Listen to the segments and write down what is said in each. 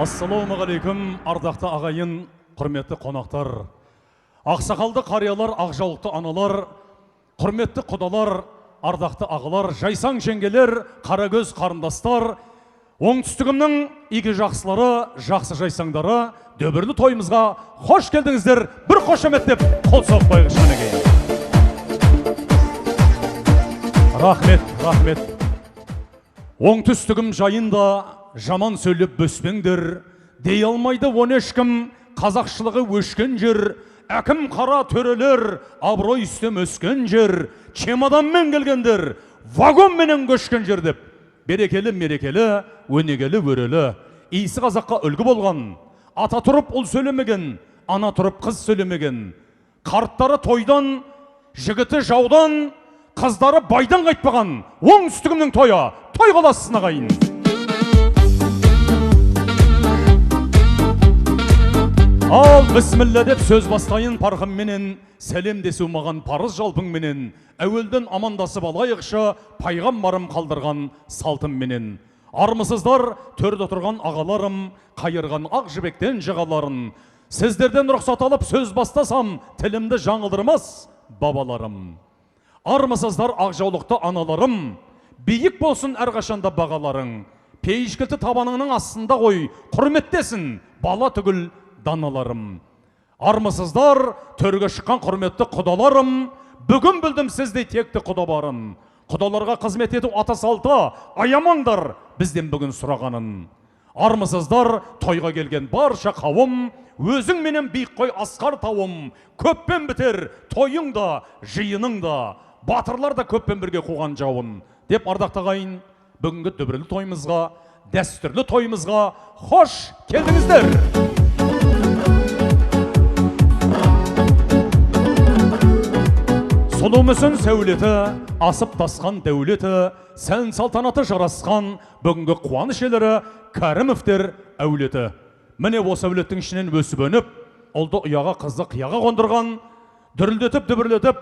Ассалаумағалейкум, ардақты ағайын, құрметті қонақтар. Ақсақалды қариялар, ақжаулықты аналар, құрметті құдалар, ардақты ағалар, жайсаң жеңгелер, қарагөз қарындастар, оңтүстігімнің игі жақсылары, жақсы жайсаңдары, дөбірлі тойымызға қош келдіңіздер, бір қошемет деп қол соқпайғы шанегей. Рахмет. Оңтүстігім жайында жаман сөйлеп бөспеңдер, дей алмайды оны ешкім, қазақшылығы өшкен жер, әкім қара төрелер, абырой үстем өскен жер, чемоданмен келгендер, вагонменен көшкен жер деп. Берекелі, мерекелі, өнегелі, өрелі, исі қазаққа үлгі болған, ата тұрып ұл сөйлемеген, ана тұрып қыз сөйлемеген, қарттары тойдан, жігіті жаудан, қыздары байдан қайтпаған, оңтүстігімнің тойы, той қаласына қайын. Ал бісміллә деп сөз бастайын парқымменен, сәлем десу маған парыз жалпыңменен, әуелден амандасып алайықшы, пайғамбарым қалдырған салтымменен. Армысыздар, төрде тұрған ағаларым, қайырған ақ жібектен жағаларын, сіздерден рұқсат алып сөз бастасам, тілімді жаңылдырмас бабаларым. Армысыздар, ақ жаулықты аналарым, биік болсын әрқашанда бағаларың, пейішкілті табаныңның астында қой, құрметтесін бала түгіл даналарым. Армысыздар, төрге шыққан құрметті құдаларым, бүгін білдім сіздей текті құда барын. Құдаларға қызмет ету ата салты, аямаңдар бізден бүгін сұрағанын. Армысыздар, тойға келген барша қауым, өзің менен биік қой асқар тауым, көппен бітер тойың да, жиының да, батырлар да көппен бірге қуған жауын. Деп ардақты ағайын, бүгінгі дүбірлі тойымызға, дәстүрлі тойымызға қош келдіңіздер. Сұлу мүсін сәулеті, асып тасқан дәулеті, сән салтанаты жарасқан бүгінгі қуаныш елері Кәрімовтер әулеті. Міне осы әулеттің ішінен өсіп өніп, ұлды ұяға қызды қияға қондырған, дүрілдетіп дүбірлетіп,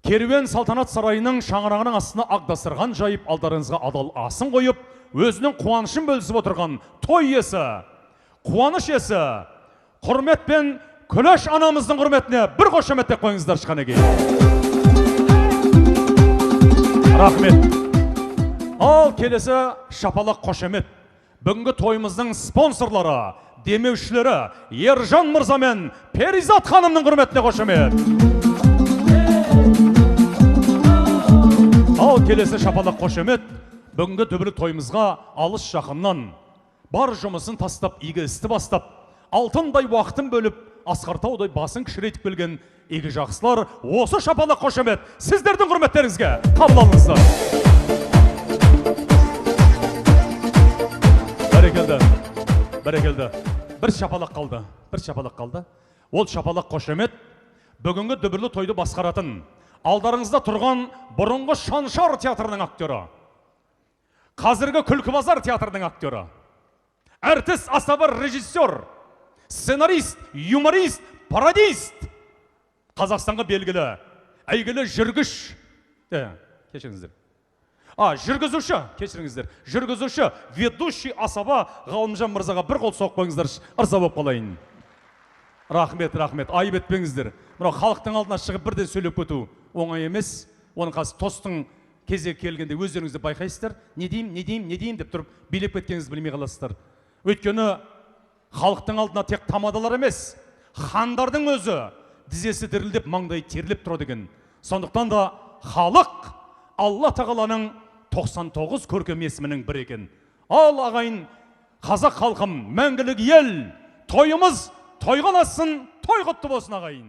керуен салтанат сарайының шаңырағының астына ақ дастархан жайып, алдарыңызға адал асын қойып, өзінің қуанышын бөлісіп отырған той иесі, қуаныш иесі, құрметпен Күләш анамыздың құрметіне бір қошемет деп қойыңыздар шықанеге. Рахмет. Ал келесі шапалақ қошемет. Бүгінгі тойымыздың спонсорлары, демеушілері Ержан Мырза мен Перизат ханымның құрметіне қошемет. Ал келесі шапалақ қошемет. Бүгінгі дүбірлі тойымызға алыс жақыннан бар жұмысын тастап, игі істі бастап, алтындай уақытын бөліп, асқартаудай басын кішірейтіп келген игі жақсылар, осы шапалақ қошемет сіздердің құрметтеріңізге қабыл алыңыздар. Бәрекелді. Бір шапалақ қалды. Ол шапалақ қошемет бүгінгі дүбірлі тойды басқаратын, алдарыңызда тұрған бұрынғы Шаншар театрының актері, қазіргі Күлкібазар театрының актері, әртіс, асабы, режиссер, сценарист, юморист, пародист, Қазақстанға белгілі, әйгілі жүргіш, жүргізуші, ведущий асаба Ғалымжан Мырзаға бір қол соғып қойыңыздар, ырза болып қалайын. Рахмет, айып етпеңіздер. Мынау халықтың алдына шығып бірден сөйлеп кету оңай емес. Оның қазір тостың кезегі келгенде өздеріңізді байқайсыздар. Не деймін деп тұрып билеп кеткеніңізді білмей қаласыздар. Өйткені халықтың алдына тек тамадалар емес, хандардың өзі дізесі дірілдеп, маңдай терлеп тұрады екен. Сондықтан да халық Алла тағаланың 99 көркем есімінің бірі екен. Ал ағайын, қазақ халқым, мәңгілік ел, тойымыз той қаласын, той құтты болсын ағайын.